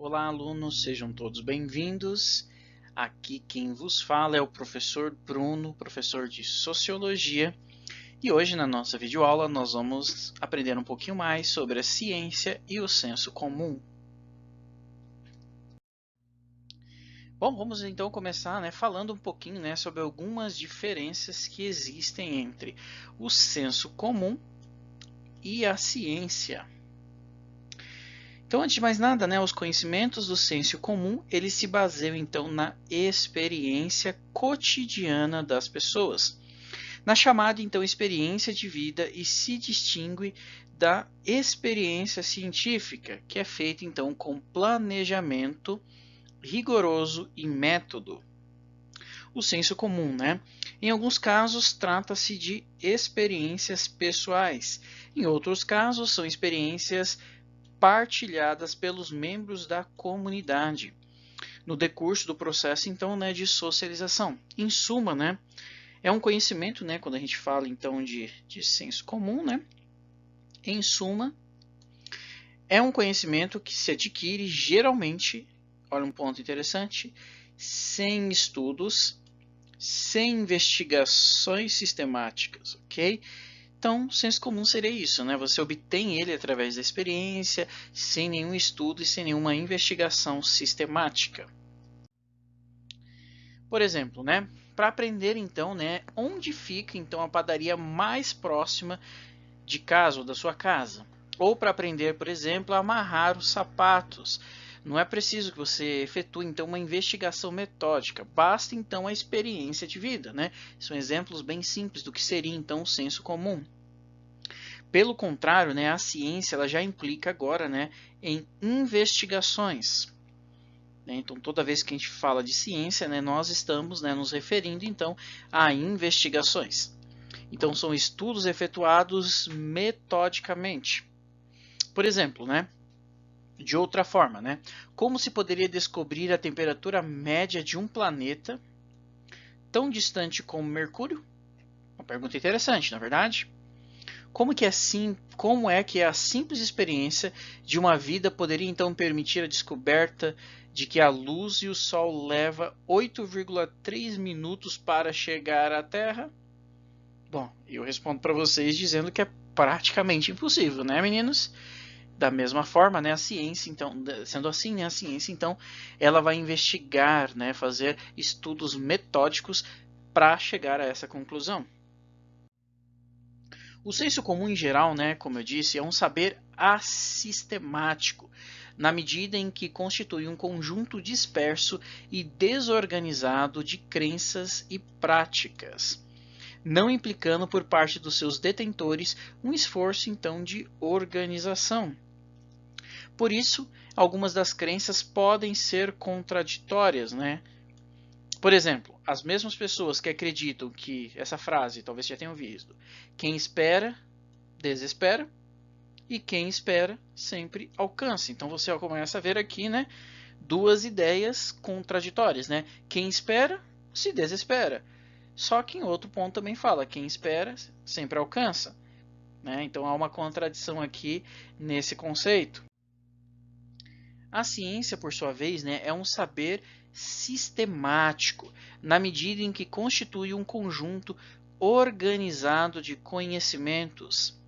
Olá, alunos, sejam todos bem-vindos. Aqui quem vos fala é o professor Bruno, professor de Sociologia. E hoje na nossa videoaula nós vamos aprender um pouquinho mais sobre a ciência e o senso comum. Bom, vamos então começar falando um pouquinho sobre algumas diferenças que existem entre o senso comum e a ciência. Então, antes de mais nada, os conhecimentos do senso comum, eles se baseiam então na experiência cotidiana das pessoas, na chamada então experiência de vida, e se distingue da experiência científica, que é feita então com planejamento rigoroso e método. O senso comum, em alguns casos trata-se de experiências pessoais, em outros casos são experiências partilhadas pelos membros da comunidade no decurso do processo então de socialização. Em suma, é um conhecimento, quando a gente fala então de senso comum, em suma, é um conhecimento que se adquire geralmente, olha um ponto interessante, sem estudos, sem investigações sistemáticas, ok? Então, senso comum seria isso, Você obtém ele através da experiência, sem nenhum estudo e sem nenhuma investigação sistemática. Por exemplo, para aprender então, onde fica então a padaria mais próxima de casa ou da sua casa? Ou para aprender, por exemplo, a amarrar os sapatos. Não é preciso que você efetue então uma investigação metódica, basta então a experiência de vida, São exemplos bem simples do que seria então o senso comum. Pelo contrário, a ciência ela já implica agora em investigações. Então, toda vez que a gente fala de ciência, nós estamos nos referindo então a investigações. Então, são estudos efetuados metodicamente. Por exemplo, de outra forma, como se poderia descobrir a temperatura média de um planeta tão distante como Mercúrio? Uma pergunta interessante, não é verdade? Como é que a simples experiência de uma vida poderia então permitir a descoberta de que a luz e o Sol leva 8,3 minutos para chegar à Terra? Bom, eu respondo para vocês dizendo que é praticamente impossível, meninos? Da mesma forma, a ciência, então, sendo assim, a ciência, então, ela vai investigar, fazer estudos metódicos para chegar a essa conclusão. O senso comum em geral, como eu disse, é um saber assistemático, na medida em que constitui um conjunto disperso e desorganizado de crenças e práticas, não implicando por parte dos seus detentores um esforço então de organização. Por isso, algumas das crenças podem ser contraditórias, Por exemplo, as mesmas pessoas que acreditam que essa frase, talvez já tenham visto, quem espera, desespera, e quem espera, sempre alcança. Então você começa a ver aqui, duas ideias contraditórias, Quem espera, se desespera. Só que em outro ponto também fala, quem espera, sempre alcança. Então há uma contradição aqui nesse conceito. A ciência, por sua vez, é um saber sistemático, na medida em que constitui um conjunto organizado de conhecimentos,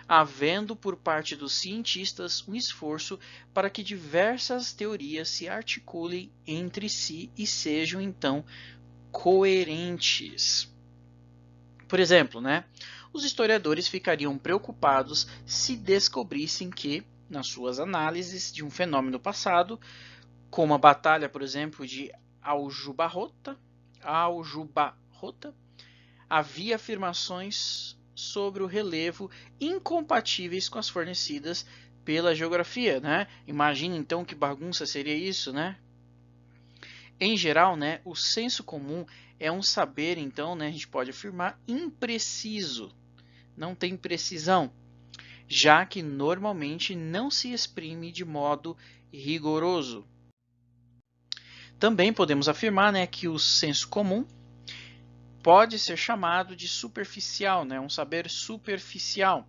havendo por parte dos cientistas um esforço para que diversas teorias se articulem entre si e sejam então coerentes. Por exemplo, os historiadores ficariam preocupados se descobrissem que, nas suas análises de um fenômeno passado, como a batalha, por exemplo, de Aljubarrota, havia afirmações sobre o relevo incompatíveis com as fornecidas pela geografia, Imagina então que bagunça seria isso, Em geral, o senso comum é um saber, então, a gente pode afirmar, impreciso, não tem precisão, já que normalmente não se exprime de modo rigoroso. Também podemos afirmar que o senso comum pode ser chamado de superficial, um saber superficial,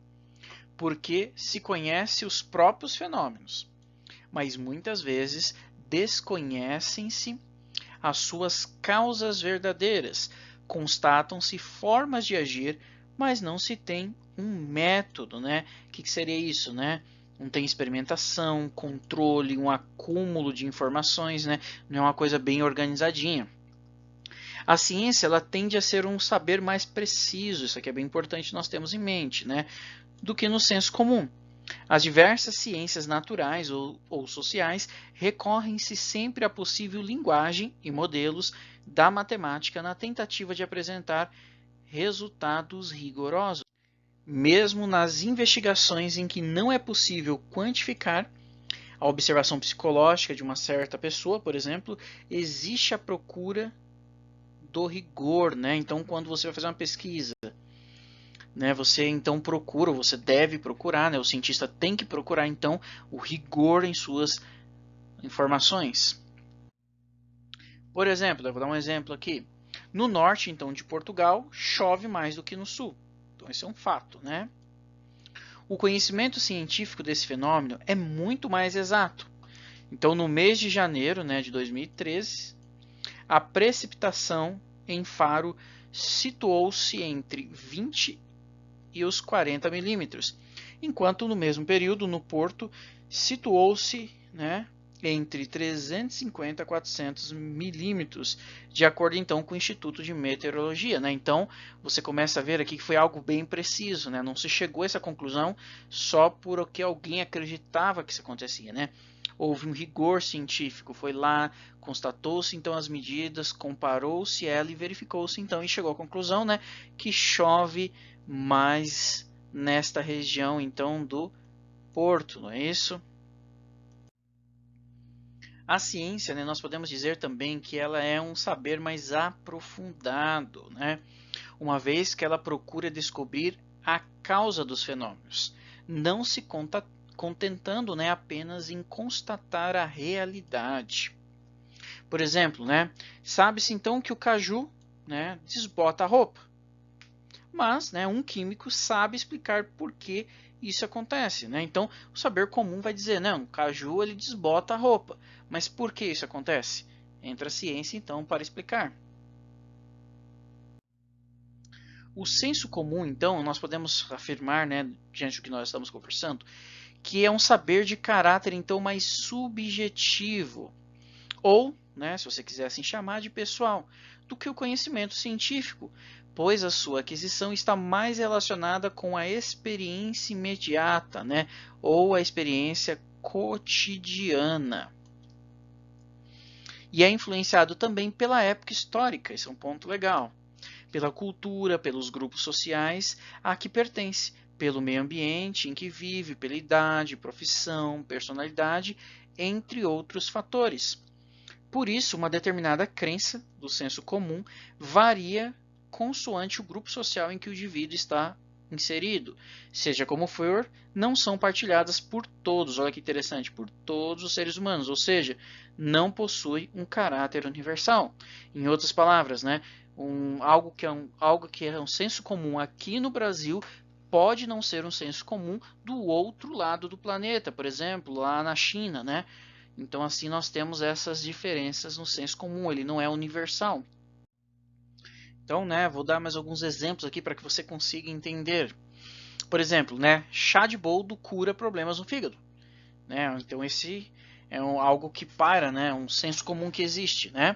porque se conhece os próprios fenômenos, mas muitas vezes desconhecem-se as suas causas verdadeiras, constatam-se formas de agir, mas não se tem um método, né? O que seria isso, né? Não tem experimentação, controle, um acúmulo de informações, né? Não é uma coisa bem organizadinha. A ciência ela tende a ser um saber mais preciso, isso aqui é bem importante nós temos em mente, né? Do que no senso comum. As diversas ciências naturais ou sociais recorrem-se sempre à possível linguagem e modelos da matemática na tentativa de apresentar resultados rigorosos. Mesmo nas investigações em que não é possível quantificar a observação psicológica de uma certa pessoa, por exemplo, existe a procura do rigor, né? Então, quando você vai fazer uma pesquisa, né, você então procura, você deve procurar, né, o cientista tem que procurar então o rigor em suas informações. Por exemplo, eu vou dar um exemplo aqui. No norte, então, de Portugal, chove mais do que no sul. Então, esse é um fato, né? O conhecimento científico desse fenômeno é muito mais exato. Então, no mês de janeiro, né, de 2013, a precipitação em Faro situou-se entre 20 e os 40 milímetros, enquanto no mesmo período no Porto situou-se, né, entre 350 a 400 milímetros, de acordo então com o Instituto de Meteorologia. Né? Então você começa a ver aqui que foi algo bem preciso, né? Não se chegou a essa conclusão só porque alguém acreditava que isso acontecia. Né? Houve um rigor científico, foi lá, constatou-se então as medidas, comparou-se ela e verificou-se então e chegou à conclusão, né, que chove mais nesta região então do Porto, não é isso? A ciência, né, nós podemos dizer também que ela é um saber mais aprofundado, né? Uma vez que ela procura descobrir a causa dos fenômenos, não se contentando, né, apenas em constatar a realidade. Por exemplo, né, sabe-se então que o caju, né, desbota a roupa. Mas, né, um químico sabe explicar por que isso acontece. Né? Então, o saber comum vai dizer, não, o caju ele desbota a roupa. Mas por que isso acontece? Entra a ciência, então, para explicar. O senso comum, então, nós podemos afirmar, né, diante do que nós estamos conversando, que é um saber de caráter, então, mais subjetivo. Ou, né, se você quiser assim chamar, de pessoal, do que o conhecimento científico, pois a sua aquisição está mais relacionada com a experiência imediata, né, ou a experiência cotidiana. E é influenciado também pela época histórica, esse é um ponto legal, pela cultura, pelos grupos sociais a que pertence, pelo meio ambiente em que vive, pela idade, profissão, personalidade, entre outros fatores. Por isso, uma determinada crença do senso comum varia consoante o grupo social em que o indivíduo está inserido. Seja como for, não são partilhadas por todos, olha que interessante, por todos os seres humanos, ou seja, não possui um caráter universal. Em outras palavras, né, algo que é um senso comum aqui no Brasil pode não ser um senso comum do outro lado do planeta, por exemplo, lá na China, né? Então, assim, nós temos essas diferenças no senso comum, ele não é universal. Então, né, vou dar mais alguns exemplos aqui para que você consiga entender. Por exemplo, né, chá de boldo cura problemas no fígado. Né? Então, esse é algo que para, né, um senso comum que existe. Né?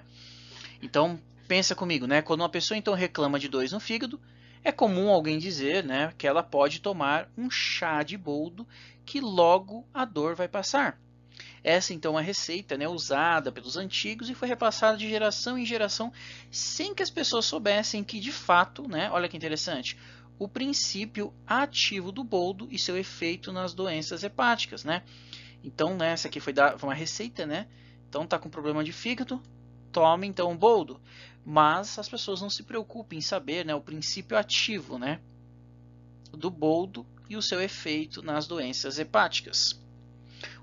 Então, pensa comigo, né, quando uma pessoa então reclama de dores no fígado, é comum alguém dizer, né, que ela pode tomar um chá de boldo que logo a dor vai passar. Essa então é a receita, né, usada pelos antigos e foi repassada de geração em geração sem que as pessoas soubessem que de fato, né, olha que interessante, o princípio ativo do boldo e seu efeito nas doenças hepáticas, né? Então, né, essa aqui foi uma receita, né? Então tá com problema de fígado, tome então o boldo. Mas as pessoas não se preocupem em saber, né, o princípio ativo, né, do boldo e o seu efeito nas doenças hepáticas.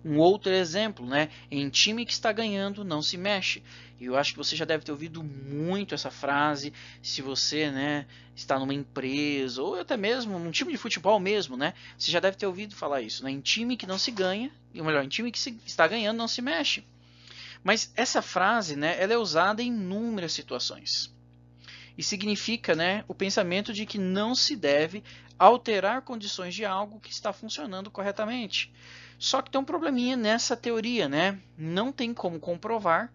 Um outro exemplo, né? Em time que está ganhando, não se mexe. E eu acho que você já deve ter ouvido muito essa frase, se você, né, está numa empresa, ou até mesmo num time de futebol mesmo, né? Você já deve ter ouvido falar isso, né? Em time que não se ganha, ou melhor, em time que está ganhando, não se mexe. Mas essa frase, né, ela é usada em inúmeras situações. E significa, né, o pensamento de que não se deve alterar condições de algo que está funcionando corretamente. Só que tem um probleminha nessa teoria, né? Não tem como comprovar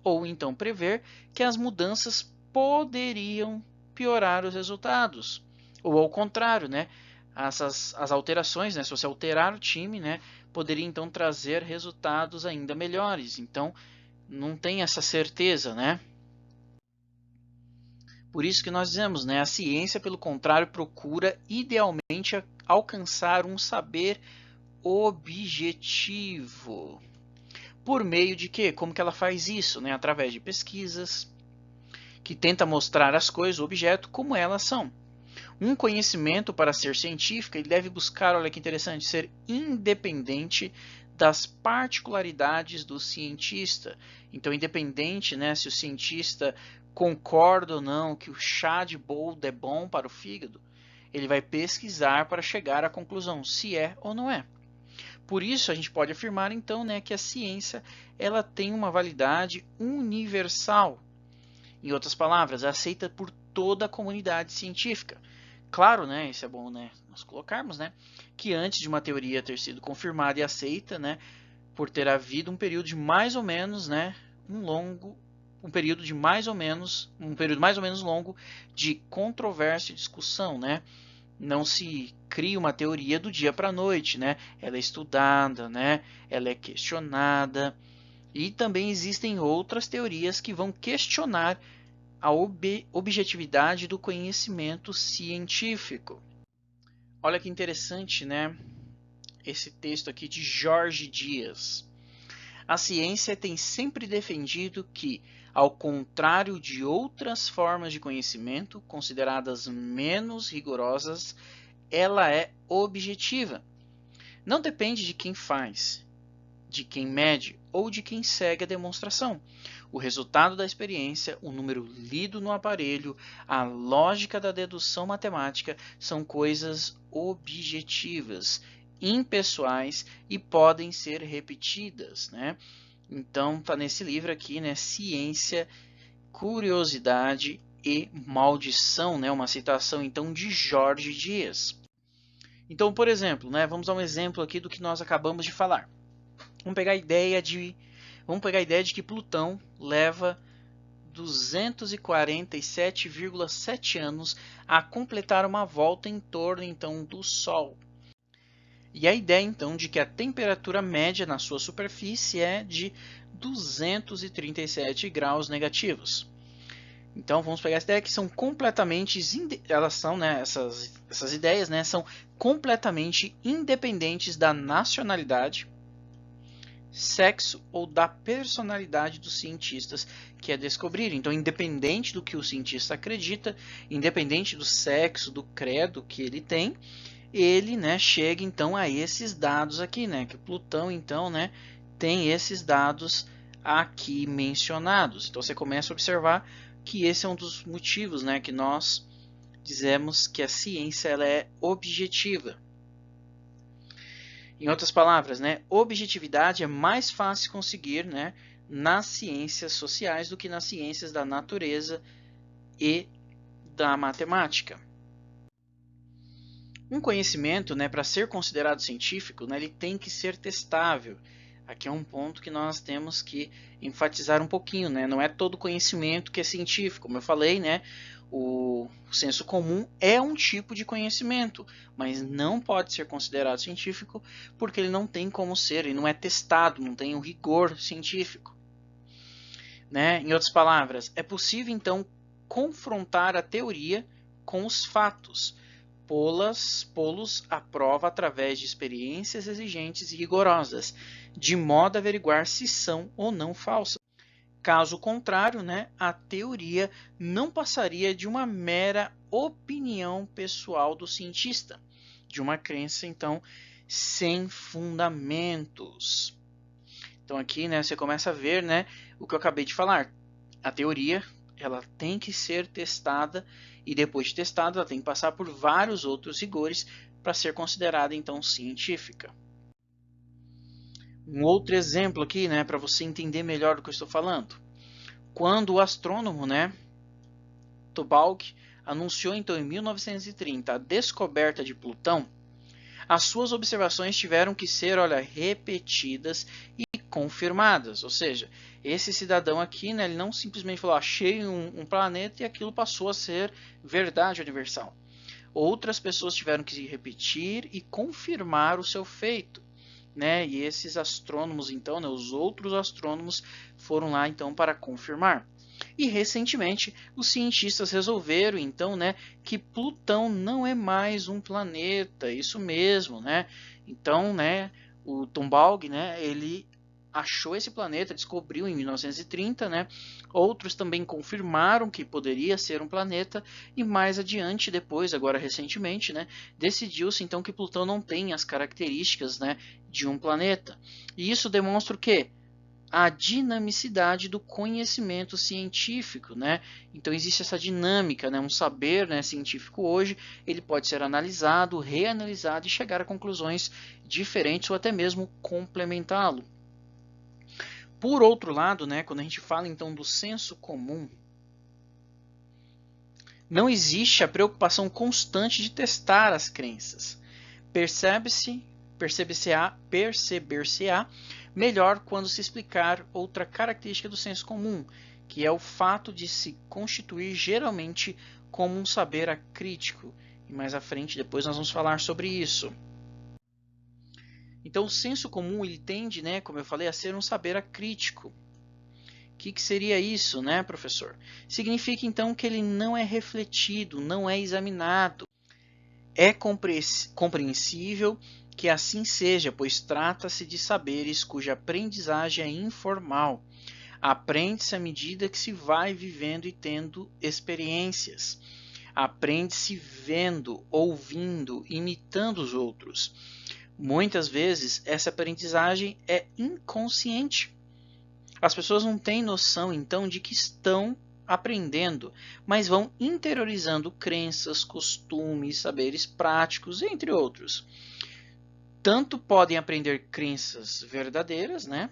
ou então prever que as mudanças poderiam piorar os resultados. Ou ao contrário, né? As alterações, né? Se você alterar o time, né? Poderia então trazer resultados ainda melhores. Então, não tem essa certeza, né? Por isso que nós dizemos, né? A ciência, pelo contrário, procura idealmente alcançar um saber objetivo. Por meio de quê? Como que ela faz isso? Né? Através de pesquisas, que tenta mostrar as coisas, o objeto, como elas são. Um conhecimento, para ser científico, ele deve buscar, olha que interessante, ser independente das particularidades do cientista. Então, independente, né, se o cientista concorda ou não que o chá de boldo é bom para o fígado, ele vai pesquisar para chegar à conclusão se é ou não é. Por isso, a gente pode afirmar, então, né, que a ciência ela tem uma validade universal. Em outras palavras, é aceita por toda a comunidade científica. Claro, né, isso é bom, né, nós colocarmos, né, que antes de uma teoria ter sido confirmada e aceita, né, por ter havido um período de mais ou menos, né, um período mais ou menos longo de controvérsia e discussão, né? Não se cria uma teoria do dia para a noite, né? Ela é estudada, né? Ela é questionada. E também existem outras teorias que vão questionar a objetividade do conhecimento científico. Olha que interessante, né? Esse texto aqui de Jorge Dias. A ciência tem sempre defendido que, ao contrário de outras formas de conhecimento consideradas menos rigorosas, ela é objetiva. Não depende de quem faz, de quem mede ou de quem segue a demonstração. O resultado da experiência, o número lido no aparelho, a lógica da dedução matemática são coisas objetivas, impessoais e podem ser repetidas, né? Então está nesse livro aqui, né? Ciência, Curiosidade e Maldição, né? Uma citação então de Jorge Dias. Então, por exemplo, né? Vamos dar um exemplo aqui do que nós acabamos de falar. Vamos pegar a ideia de que Plutão leva 247,7 anos a completar uma volta em torno então do Sol. E a ideia então de que a temperatura média na sua superfície é de 237 graus negativos. Então vamos pegar essa ideia que são completamente, elas são, né, essas ideias, né, são completamente independentes da nacionalidade, sexo ou da personalidade dos cientistas que a descobriram. Então, independente do que o cientista acredita, independente do sexo, do credo que ele tem, ele, né, chega então a esses dados aqui, né, que Plutão então, né, tem esses dados aqui mencionados. Então você começa a observar que esse é um dos motivos, né, que nós dizemos que a ciência ela é objetiva. Em outras palavras, né, objetividade é mais fácil conseguir, né, nas ciências sociais do que nas ciências da natureza e da matemática. Um conhecimento, né, para ser considerado científico, né, ele tem que ser testável. Aqui é um ponto que nós temos que enfatizar um pouquinho, né? Não é todo conhecimento que é científico. Como eu falei, né, o senso comum é um tipo de conhecimento, mas não pode ser considerado científico porque ele não tem como ser, ele não é testado, não tem um rigor científico. Né? Em outras palavras, é possível então confrontar a teoria com os fatos, pô-los à prova através de experiências exigentes e rigorosas, de modo a averiguar se são ou não falsas. Caso contrário, né, a teoria não passaria de uma mera opinião pessoal do cientista, de uma crença, então, sem fundamentos. Então aqui, né, você começa a ver, né, o que eu acabei de falar. A teoria, ela tem que ser testada e depois de testada, ela tem que passar por vários outros rigores para ser considerada então científica. Um outro exemplo aqui, né, para você entender melhor do que eu estou falando. Quando o astrônomo, né, Thobaugh, anunciou então em 1930 a descoberta de Plutão, as suas observações tiveram que ser, olha, repetidas e confirmadas. Ou seja, esse cidadão aqui, né, ele não simplesmente falou, achei um planeta e aquilo passou a ser verdade universal. Outras pessoas tiveram que repetir e confirmar o seu feito. Né? E esses astrônomos, então, né, os outros astrônomos foram lá então para confirmar. E recentemente os cientistas resolveram então, né, que Plutão não é mais um planeta, isso mesmo, né? Então, né, o Thobaugh, né, ele achou esse planeta, descobriu em 1930, né? Outros também confirmaram que poderia ser um planeta e mais adiante, depois, agora recentemente, né, decidiu-se então que Plutão não tem as características, né, de um planeta. E isso demonstra o quê? A dinamicidade do conhecimento científico, né? Então existe essa dinâmica, né? Um saber, né, científico hoje, ele pode ser analisado, reanalisado e chegar a conclusões diferentes ou até mesmo complementá-lo. Por outro lado, né, quando a gente fala então do senso comum, não existe a preocupação constante de testar as crenças. Perceber-se-á melhor quando se explicar outra característica do senso comum, que é o fato de se constituir geralmente como um saber acrítico. E mais à frente, depois nós vamos falar sobre isso. Então, o senso comum ele tende, né, como eu falei, a ser um saber acrítico. O que seria isso, né, professor? Significa então que ele não é refletido, não é examinado. É compreensível que assim seja, pois trata-se de saberes cuja aprendizagem é informal. Aprende-se à medida que se vai vivendo e tendo experiências. Aprende-se vendo, ouvindo, imitando os outros. Muitas vezes essa aprendizagem é inconsciente. As pessoas não têm noção então de que estão aprendendo, mas vão interiorizando crenças, costumes, saberes práticos, entre outros. Tanto podem aprender crenças verdadeiras, né,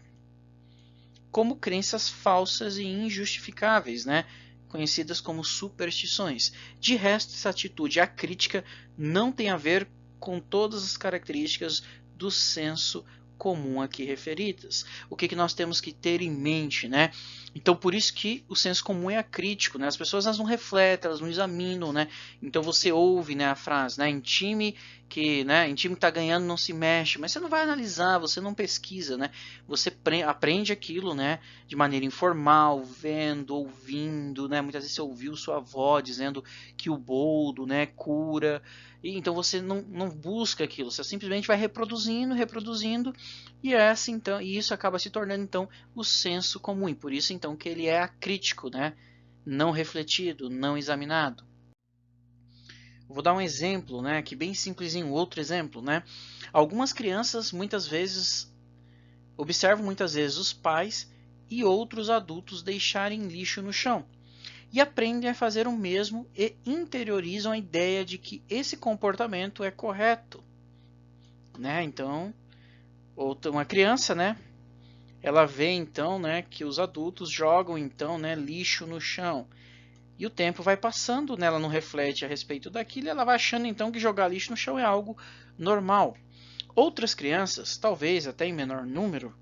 como crenças falsas e injustificáveis, né, conhecidas como superstições. De resto, essa atitude acrítica não tem a ver com todas as características do senso comum aqui referidas. O que nós temos que ter em mente, né? Então, por isso que o senso comum é acrítico, né? As pessoas elas não refletem, elas não examinam, né? Então, você ouve, né, a frase, né? Em time que está ganhando não se mexe, mas você não vai analisar, você não pesquisa, né? Você aprende aquilo, né, de maneira informal, vendo, ouvindo, né? Muitas vezes você ouviu sua avó dizendo que o boldo, né, cura. E então você não busca aquilo, você simplesmente vai reproduzindo, e então, e isso acaba se tornando então o senso comum. E por isso então que ele é acrítico, né? Não refletido, não examinado. Vou dar um exemplo, né, que bem simplesinho, outro exemplo, né? Algumas crianças observam muitas vezes os pais e outros adultos deixarem lixo no chão e aprendem a fazer o mesmo e interiorizam a ideia de que esse comportamento é correto, né? Então, uma criança, né, ela vê então, né, que os adultos jogam então, né, lixo no chão. E o tempo vai passando, né, ela não reflete a respeito daquilo, e ela vai achando então que jogar lixo no chão é algo normal. Outras crianças, talvez até em menor número,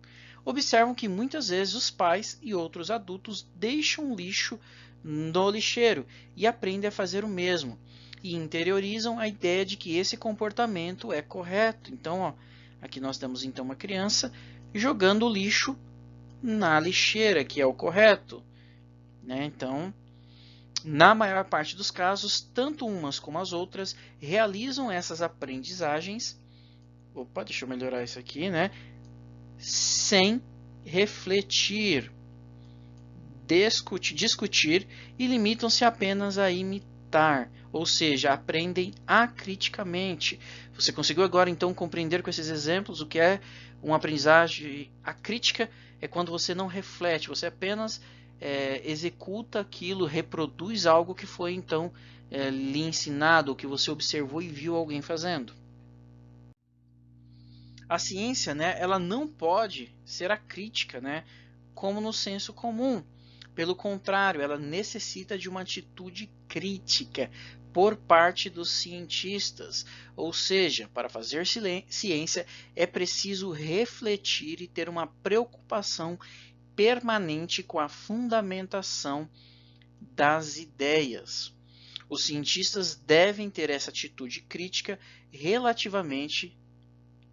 observam que muitas vezes os pais e outros adultos deixam lixo no lixeiro e aprendem a fazer o mesmo e interiorizam a ideia de que esse comportamento é correto. Então, ó, aqui nós temos então uma criança jogando o lixo na lixeira, que é o correto, né? Então, na maior parte dos casos, tanto umas como as outras realizam essas aprendizagens. Opa, deixa eu melhorar isso aqui, né? Sem refletir, discutir e limitam-se apenas a imitar. interpretar, ou seja, aprendem acriticamente. Você conseguiu agora então compreender com esses exemplos o que é uma aprendizagem acrítica? É quando você não reflete, você apenas executa aquilo, reproduz algo que foi então lhe ensinado, ou que você observou e viu alguém fazendo. A ciência, né, ela não pode ser acrítica, né, como no senso comum. Pelo contrário, ela necessita de uma atitude crítica por parte dos cientistas. Ou seja, para fazer ciência é preciso refletir e ter uma preocupação permanente com a fundamentação das ideias. Os cientistas devem ter essa atitude crítica relativamente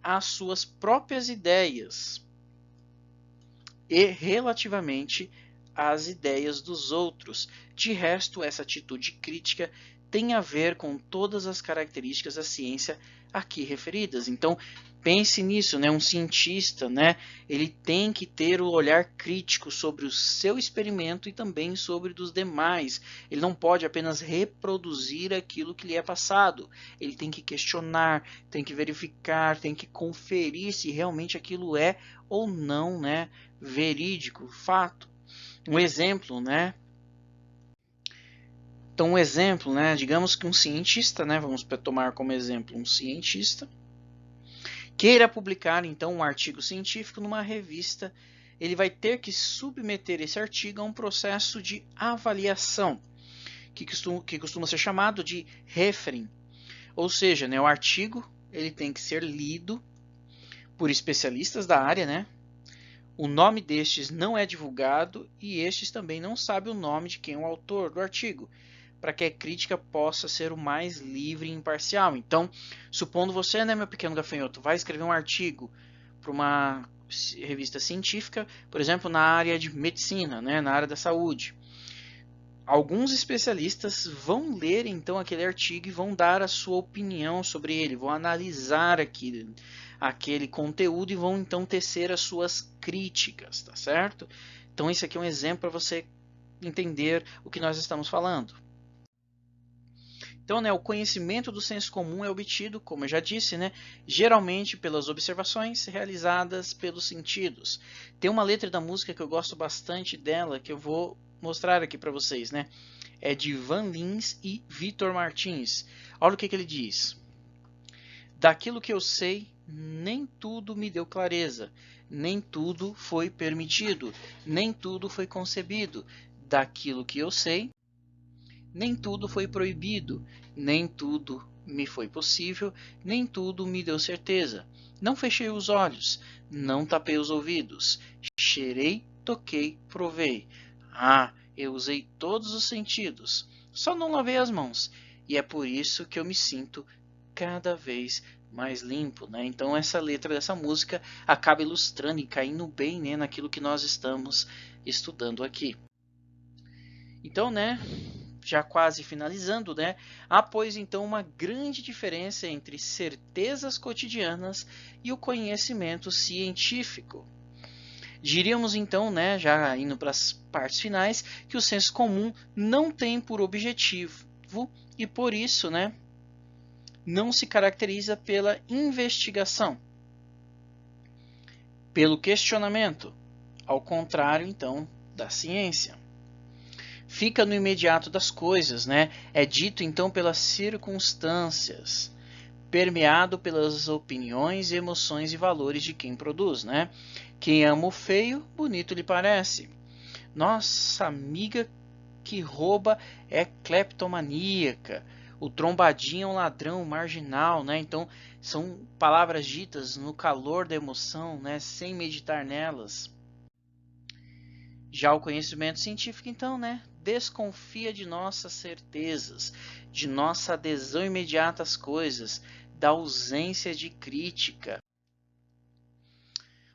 às suas próprias ideias e relativamente às ideias dos outros. De resto, essa atitude crítica tem a ver com todas as características da ciência aqui referidas. Então, pense nisso, né? Um cientista, né? Ele tem que ter o olhar crítico sobre o seu experimento e também sobre dos demais. Ele não pode apenas reproduzir aquilo que lhe é passado. Ele tem que questionar, tem que verificar, tem que conferir se realmente aquilo é ou não, né, verídico, fato. Um exemplo, né? Então, um exemplo, né? Digamos que um cientista, né? Vamos tomar como exemplo um cientista queira publicar então um artigo científico numa revista, ele vai ter que submeter esse artigo a um processo de avaliação, que costuma ser chamado de referencing. Ou seja, né, o artigo ele tem que ser lido por especialistas da área, né? O nome destes não é divulgado e estes também não sabem o nome de quem é o autor do artigo, para que a crítica possa ser o mais livre e imparcial. Então, supondo você, né, meu pequeno gafanhoto, vai escrever um artigo para uma revista científica, por exemplo, na área de medicina, né, na área da saúde. Alguns especialistas vão ler então aquele artigo e vão dar a sua opinião sobre ele, vão analisar aquele conteúdo e vão então tecer as suas críticas, tá certo? Então esse aqui é um exemplo para você entender o que nós estamos falando. Então, né, o conhecimento do senso comum é obtido, como eu já disse, né, geralmente pelas observações realizadas pelos sentidos. Tem uma letra da música que eu gosto bastante dela, que eu vou mostrar aqui para vocês, né? É de Van Lins e Vitor Martins. Olha o que ele diz. Daquilo que eu sei, nem tudo me deu clareza, nem tudo foi permitido, nem tudo foi concebido. Daquilo que eu sei, nem tudo foi proibido, nem tudo me foi possível, nem tudo me deu certeza. Não fechei os olhos, não tapei os ouvidos, cheirei, toquei, provei. Ah, eu usei todos os sentidos, só não lavei as mãos, e é por isso que eu me sinto cada vez mais limpo, né? Então essa letra dessa música acaba ilustrando e caindo bem, né, naquilo que nós estamos estudando aqui. Então, né, já quase finalizando, né? Há, pois, então uma grande diferença entre certezas cotidianas e o conhecimento científico. Diríamos então, né, já indo para as partes finais, que o senso comum não tem por objetivo e por isso, né, não se caracteriza pela investigação, pelo questionamento, ao contrário então da ciência. Fica no imediato das coisas, né? É dito então pelas circunstâncias, permeado pelas opiniões, emoções e valores de quem produz, né? Quem ama o feio, bonito lhe parece. Nossa amiga que rouba é cleptomaníaca. O trombadinho é um ladrão marginal, né? Então são palavras ditas no calor da emoção, né? Sem meditar nelas. Já o conhecimento científico, então, né, desconfia de nossas certezas, de nossa adesão imediata às coisas, da ausência de crítica.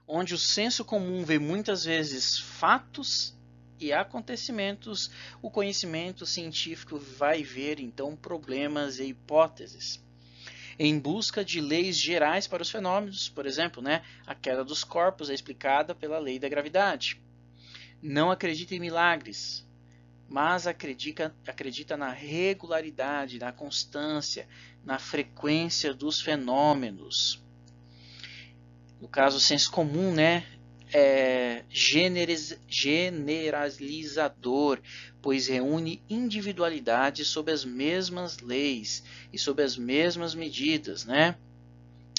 Onde o senso comum vê muitas vezes fatos e acontecimentos, o conhecimento científico vai ver, então, problemas e hipóteses. Em busca de leis gerais para os fenômenos, por exemplo, né, a queda dos corpos é explicada pela lei da gravidade. Não acredita em milagres. mas acredita na regularidade, na constância, na frequência dos fenômenos. No caso, o senso comum, né, é generalizador, pois reúne individualidades sob as mesmas leis e sob as mesmas medidas, né?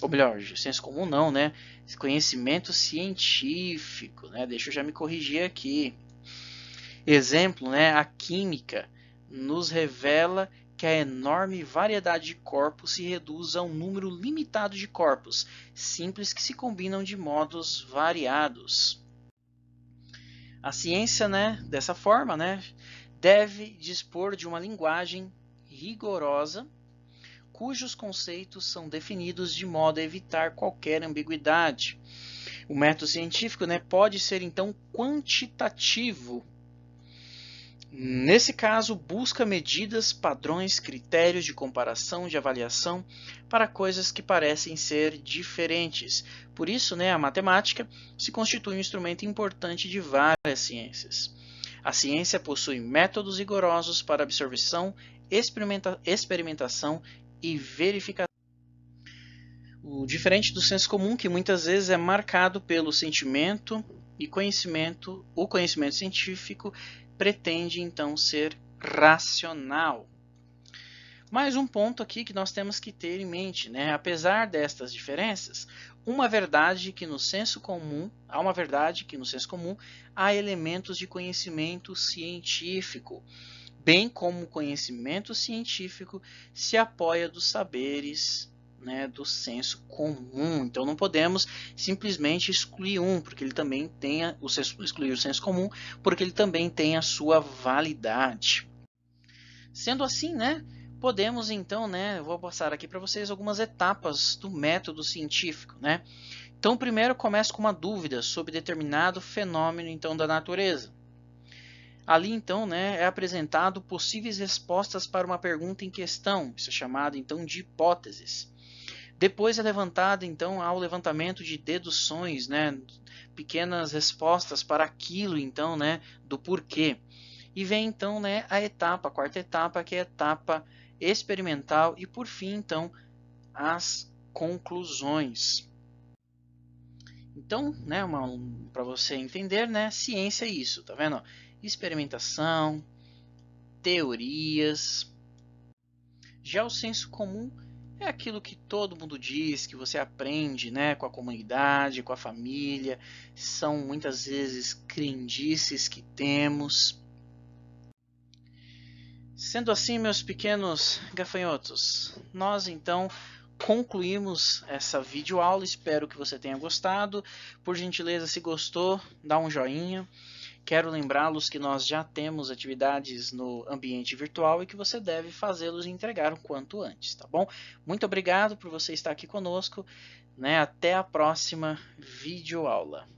Ou melhor, senso comum não, né? Conhecimento científico, né? Deixa eu já me corrigir aqui. Exemplo, né? A química nos revela que a enorme variedade de corpos se reduz a um número limitado de corpos, simples que se combinam de modos variados. A ciência, né, dessa forma, né, deve dispor de uma linguagem rigorosa, cujos conceitos são definidos de modo a evitar qualquer ambiguidade. O método científico, né, pode ser então quantitativo. Nesse caso, busca medidas, padrões, critérios de comparação, de avaliação para coisas que parecem ser diferentes. Por isso, né, a matemática se constitui um instrumento importante de várias ciências. A ciência possui métodos rigorosos para absorção, experimentação e verificação. O diferente do senso comum, que muitas vezes é marcado pelo sentimento e conhecimento, o conhecimento científico pretende então ser racional. Mais um ponto aqui que nós temos que ter em mente, né? Apesar destas diferenças, há uma verdade que no senso comum há elementos de conhecimento científico, bem como o conhecimento científico se apoia dos saberes, né, do senso comum. Então não podemos simplesmente excluir porque ele também tem excluir o senso comum, porque ele também tem a sua validade. Sendo assim, né, podemos então, né, eu vou passar aqui para vocês algumas etapas do método científico, né? Então, primeiro começa com uma dúvida sobre determinado fenômeno então da natureza. Ali, então, né, é apresentado possíveis respostas para uma pergunta em questão, isso é chamado então de hipóteses. Depois é levantado então ao levantamento de deduções, né, pequenas respostas para aquilo então, né, do porquê. E vem então, né, a quarta etapa, que é a etapa experimental e por fim então as conclusões. Então, né, para você entender, né, ciência é isso, tá vendo? Experimentação, teorias. Já o senso comum é aquilo que todo mundo diz, que você aprende, né, com a comunidade, com a família. São muitas vezes crendices que temos. Sendo assim, meus pequenos gafanhotos, nós então concluímos essa videoaula. Espero que você tenha gostado. Por gentileza, se gostou, dá um joinha. Quero lembrá-los que nós já temos atividades no ambiente virtual e que você deve fazê-los e entregar o quanto antes, tá bom? Muito obrigado por você estar aqui conosco, né? Até a próxima videoaula.